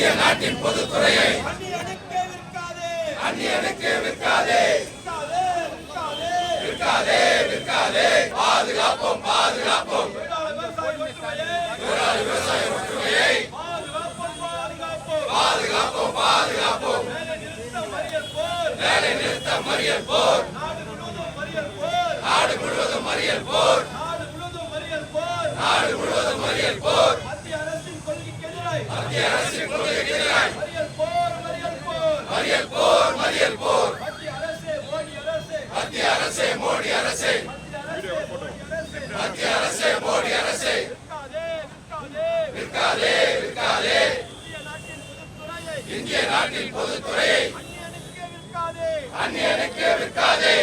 இந்திய நாட்டின் பொதுத்துறையை அந்நியனுக்கு விற்காதே விற்காதே விற்காதே பாதுகாப்போம் பாதுகாப்போம் விவசாய ஒற்றுமையை பாதுகாப்போம் பாதுகாப்போம் வேலை நிறுத்த மறியல் போர் நாடு முழுவதும் மறியல் போர் நாடு முழுவதும் மறியல் போர் மத்திய அரசின் கொள்கைக்கு எதிராய் மறியல் போர் மறியல் போர் மத்திய அரசே மோடி அரசே மத்திய அரசே மோடி அரசே விற்காதே விற்காதே இந்திய நாட்டின் பொதுத்துறையை அந்நியனுக்கு விற்காதே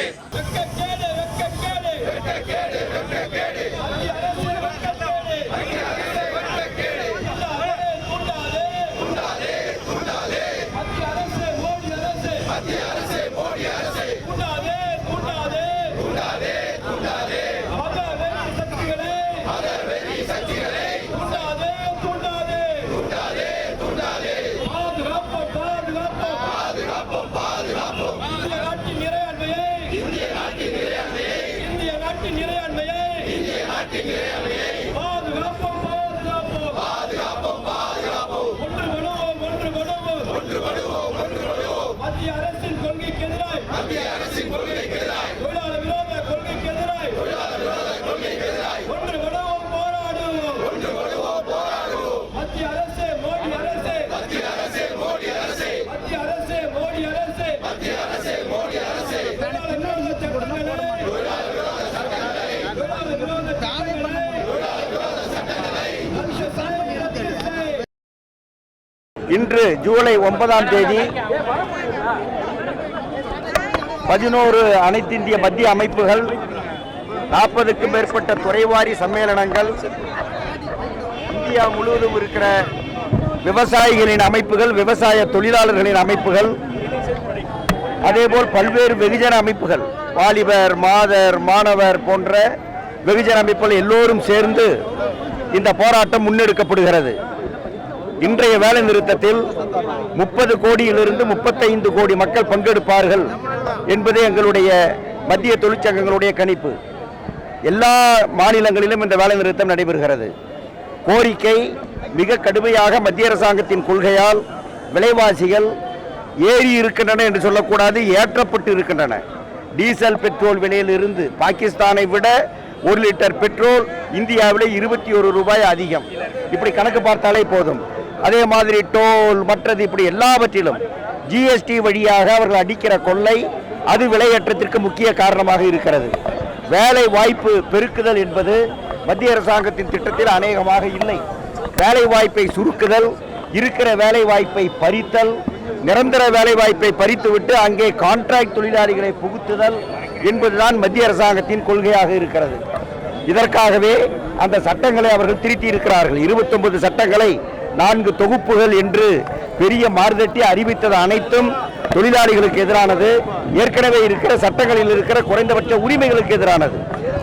மத்திய அரசின் கொள்கைக்கு எதிராய் தொழிலாளர் விரோத கொள்கைக்கு எதிராய் ஒன்றுபடுவோம் போராடுவோம் மத்திய அரசே மோடி அரசே மத்திய அரசே மோடி அரசே தொழிலாளர் விரோத சட்டங்களை இன்று ஜூலை 9ஆம் தேதி 11 அனைத்திந்திய மத்திய அமைப்புகள் 40க்கும் மேற்பட்ட துறைவாரி சம்மேளனங்கள் இந்தியா முழுவதும் இருக்கிற விவசாயிகளின் அமைப்புகள் விவசாய தொழிலாளர்களின் அமைப்புகள் அதேபோல் பல்வேறு வெகுஜன அமைப்புகள் வாலிபர் மாதர் மாணவர் போன்ற வெகுஜன அமைப்புகள் எல்லோரும் சேர்ந்து இந்த போராட்டம் முன்னெடுக்கப்படுகிறது. இன்றைய வேலை நிறுத்தத்தில் 30 கோடியிலிருந்து 35 கோடி மக்கள் பங்கெடுப்பார்கள் என்பது எங்களுடைய மத்திய தொழிற்சங்கங்களுடைய கணிப்பு. எல்லா மாநிலங்களிலும் இந்த வேலை நிறுத்தம் நடைபெறுகிறது. கோரிக்கை மிக கடுமையாக மத்திய அரசாங்கத்தின் கொள்கையால் விலைவாசிகள் ஏறி இருக்கின்றன என்று சொல்லக்கூடாது, ஏற்றப்பட்டு இருக்கின்றன. டீசல் பெட்ரோல் விலையிலிருந்து பாகிஸ்தானை விட 1 லிட்டர் பெட்ரோல் இந்தியாவிலே 21 ரூபாய் அதிகம். இப்படி கணக்கு பார்த்தாலே போதும். அதே மாதிரி டோல் மற்றது இப்படி எல்லாவற்றிலும் ஜிஎஸ்டி வழியாக அவர்கள் அடிக்கிற கொள்ளை அது விலையேற்றத்திற்கு முக்கிய காரணமாக இருக்கிறது. வேலை வாய்ப்பு பெருக்குதல் என்பது மத்திய அரசாங்கத்தின் திட்டத்தில் அநேகமாக இல்லை. வேலை வாய்ப்பை சுருக்குதல், இருக்கிற வேலை வாய்ப்பை பறித்தல், நிரந்தர வேலை வாய்ப்பை பறித்துவிட்டு அங்கே கான்ட்ராக்ட் தொழிலாளிகளை புகுத்துதல் என்பதுதான் மத்திய அரசாங்கத்தின் கொள்கையாக இருக்கிறது. இதற்காகவே அந்த சட்டங்களை அவர்கள் திருத்தி இருக்கிறார்கள். 29 சட்டங்களை 4 தொகுப்புகள் என்று பெரிய மாறுதட்டி அறிவித்தது அனைத்தும் தொழிலாளிகளுக்கு எதிரானது. ஏற்கனவே இருக்கிற சட்டங்களில் இருக்கிற குறைந்தபட்ச உரிமைகளுக்கு எதிரானது.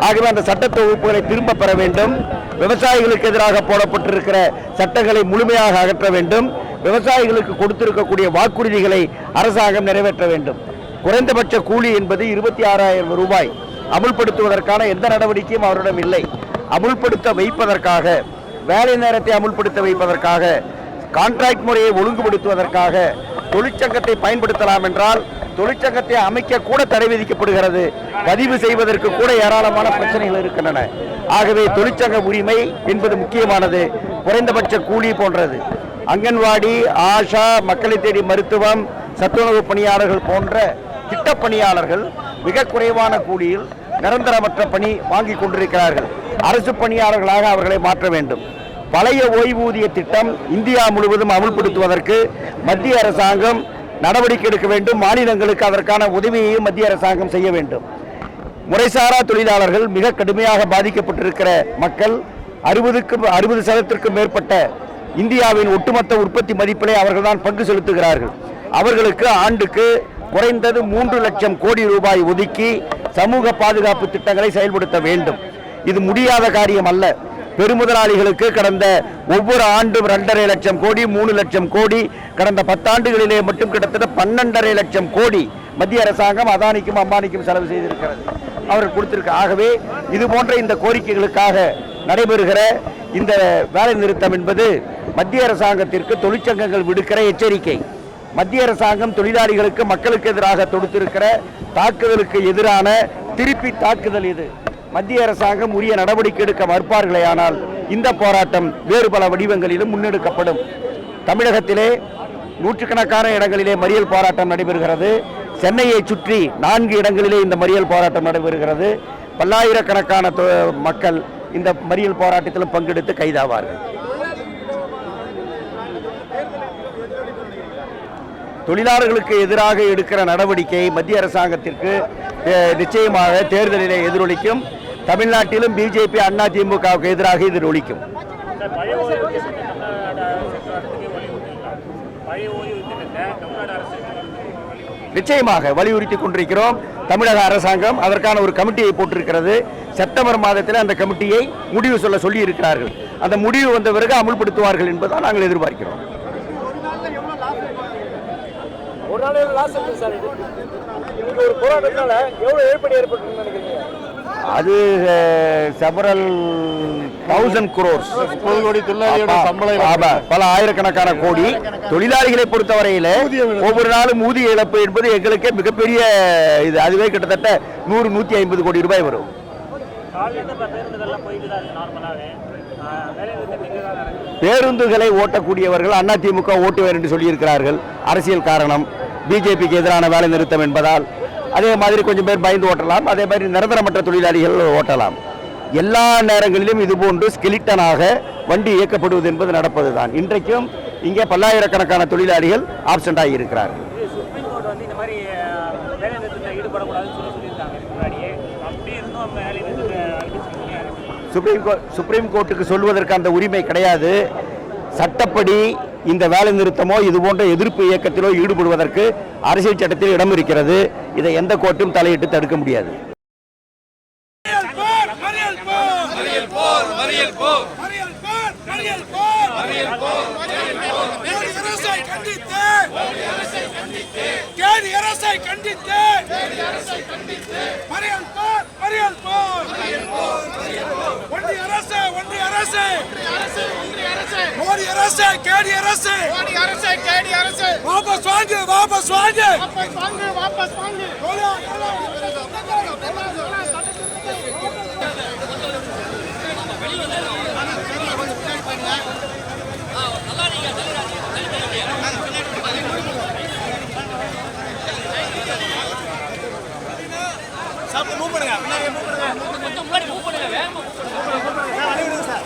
ஆகவே அந்த சட்ட தொகுப்புகளை திரும்ப பெற வேண்டும். விவசாயிகளுக்கு எதிராக போடப்பட்டிருக்கிற சட்டங்களை முழுமையாக அகற்ற வேண்டும். விவசாயிகளுக்கு கொடுத்திருக்கக்கூடிய வாக்குறுதிகளை அரசாங்கம் நிறைவேற்ற வேண்டும். குறைந்தபட்ச கூலி என்பது 26,000 ரூபாய் அமுல்படுத்துவதற்கான எந்த நடவடிக்கையும் அவரிடம் இல்லை. அமுல்படுத்த வைப்பதற்காக, வேலை நேரத்தை அமுல்படுத்த வைப்பதற்காக, கான்ட்ராக்ட் முறையை ஒழுங்குபடுத்துவதற்காக தொழிற்சங்கத்தை பயன்படுத்தலாம் என்றால் தொழிற்சங்கத்தை அமைக்க கூட தடை விதிக்கப்படுகிறது. பதிவு செய்வதற்கு கூட ஏராளமான பிரச்சனைகள் இருக்கின்றன. ஆகவே தொழிற்சங்க உரிமை என்பது முக்கியமானது. குறைந்தபட்ச கூலி போன்றது. அங்கன்வாடி, ஆஷா, மக்களை தேடி மருத்துவம், சத்துணவு பணியாளர்கள் போன்ற திட்டப்பணியாளர்கள் மிக குறைவான கூலியில் நிரந்தரமற்ற பணி வாங்கி கொண்டிருக்கிறார்கள். அரசு பணியாளர்களாக அவர்களை மாற்ற வேண்டும். பழைய ஓய்வூதிய திட்டம் இந்தியா முழுவதும் அமுல்படுத்துவதற்கு மத்திய அரசாங்கம் நடவடிக்கை எடுக்க வேண்டும். மாநிலங்களுக்கு அதற்கான உதவியையும் மத்திய அரசாங்கம் செய்ய வேண்டும். முறைசாரா தொழிலாளர்கள் மிக கடுமையாக பாதிக்கப்பட்டிருக்கிற மக்கள் 60% மேற்பட்ட இந்தியாவின் ஒட்டுமொத்த உற்பத்தி மதிப்பிலே அவர்கள்தான் பங்கு செலுத்துகிறார்கள். அவர்களுக்கு ஆண்டுக்கு குறைந்தது 3 லட்சம் கோடி ரூபாய் ஒதுக்கி சமூக பாதுகாப்பு திட்டங்களை செயல்படுத்த வேண்டும். இது முடியாத காரியம் அல்ல. பெருமுதலாளிகளுக்கு கடந்த ஒவ்வொரு ஆண்டும் 2.5 லட்சம் கோடி 3 லட்சம் கோடி கடந்த 10 ஆண்டுகளிலே மட்டும் கிட்டத்தட்ட 12.5 லட்சம் கோடி மத்திய அரசாங்கம் அதானிக்கும் அம்பானிக்கும் செலவு செய்திருக்கிறது, அவர்கள் கொடுத்திருக்க. ஆகவே இது போன்ற இந்த கோரிக்கைகளுக்காக நடைபெறுகிற இந்த வேலை நிறுத்தம் என்பது மத்திய அரசாங்கத்திற்கு தொழிற்சங்கங்கள் விடுக்கிற எச்சரிக்கை. மத்திய அரசாங்கம் தொழிலாளிகளுக்கு மக்களுக்கு எதிராக தொடுத்திருக்கிற தாக்குதலுக்கு எதிரான திருப்பி தாக்குதல் இது. மத்திய அரசாங்கம் உரிய நடவடிக்கை எடுக்க மறுப்பார்களேயானால் இந்த போராட்டம் வேறு பல வடிவங்களிலும் முன்னெடுக்கப்படும். தமிழகத்திலே நூற்றுக்கணக்கான இடங்களிலே மறியல் போராட்டம் நடைபெறுகிறது. சென்னையை சுற்றி 4 இடங்களிலே இந்த மறியல் போராட்டம் நடைபெறுகிறது. பல்லாயிரக்கணக்கான மக்கள் இந்த மறியல் போராட்டத்திலும் பங்கெடுத்து கைதாவார்கள். தொழிலாளர்களுக்கு எதிராக எடுக்கிற நடவடிக்கை மத்திய அரசாங்கத்திற்கு நிச்சயமாக தேர்தலிலே எதிரொலிக்கும். தமிழ்நாட்டிலும் பிஜேபி அதிமுகவுக்கு எதிராக எதிரொலிக்கும். நிச்சயமாக வலியுறுத்தி கொண்டிருக்கிறோம். தமிழக அரசாங்கம் அதற்கான ஒரு கமிட்டியை போட்டிருக்கிறது. செப்டம்பர் மாதத்தில் அந்த கமிட்டியை முடிவு சொல்லி இருக்கிறார்கள். அந்த முடிவு வந்த பிறகு அமுல்படுத்துவார்கள் என்பதை நாங்கள் எதிர்பார்க்கிறோம். அது several thousand crores, பல ஆயிரக்கணக்கான கோடி. தொழிலாளிகளை பொறுத்தவரையில் ஒவ்வொரு நாளும் ஊதிய இழப்பு என்பது எங்களுக்கு மிகப்பெரிய இது. அதுவே கிட்டத்தட்ட 100-150 கோடி ரூபாய் வரும். பேருந்துகளை ஓட்டக்கூடியவர்கள் அதிமுக ஓட்டுவர் என்று சொல்லியிருக்கிறார்கள். அரசியல் காரணம், பிஜேபிக்கு எதிரான வேலை நிறுத்தம் என்பதால். அதே மாதிரி கொஞ்சம் பேர் பயந்து ஓட்டலாம், அதே மாதிரி நிரந்தரமற்ற தொழிலாளிகள் ஓட்டலாம். எல்லா நேரங்களிலும் இதுபோன்று ஸ்கெலிட்டனாக வண்டி இயக்கப்படுவது என்பது நடப்பதுதான். இன்றைக்கும் இங்கே பல்லாயிரக்கணக்கான தொழிலாளிகள் ஆப்சென்ட் ஆகி இருக்கிறார்கள். சுப்ரீம் கோர்ட்டுக்கு சொல்வதற்கு அந்த உரிமை கிடையாது. சட்டப்படி இந்த வேலை நிறுத்தமோ இது போன்ற எதிர்ப்பு இயக்கத்திலோ ஈடுபடுவதற்கு அரசியல் சட்டத்தில் இடம் இருக்கிறது. இதை எந்த கோர்ட்டும் தலையிட்டு தடுக்க முடியாது. மோடி அரசு, கேடி அரசு, வாபஸ் வாங்கு, வாபஸ் வாங்கு, வாபஸ் வாங்கு. மூவ் பண்ணுங்க, முன்னாடி மூவ் பண்ணுங்க, வேகமா சார்.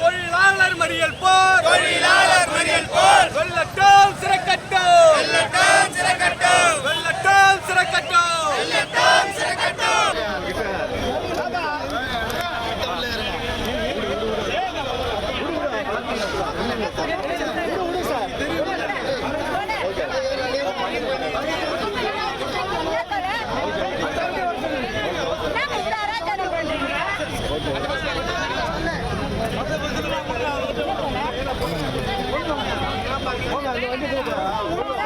தொழிலாளர் மறியல் போர் வெல்லட்டும் சிறைக்கட்டும் வெல்லட்டும் சிறைக்கட்டும் போங்க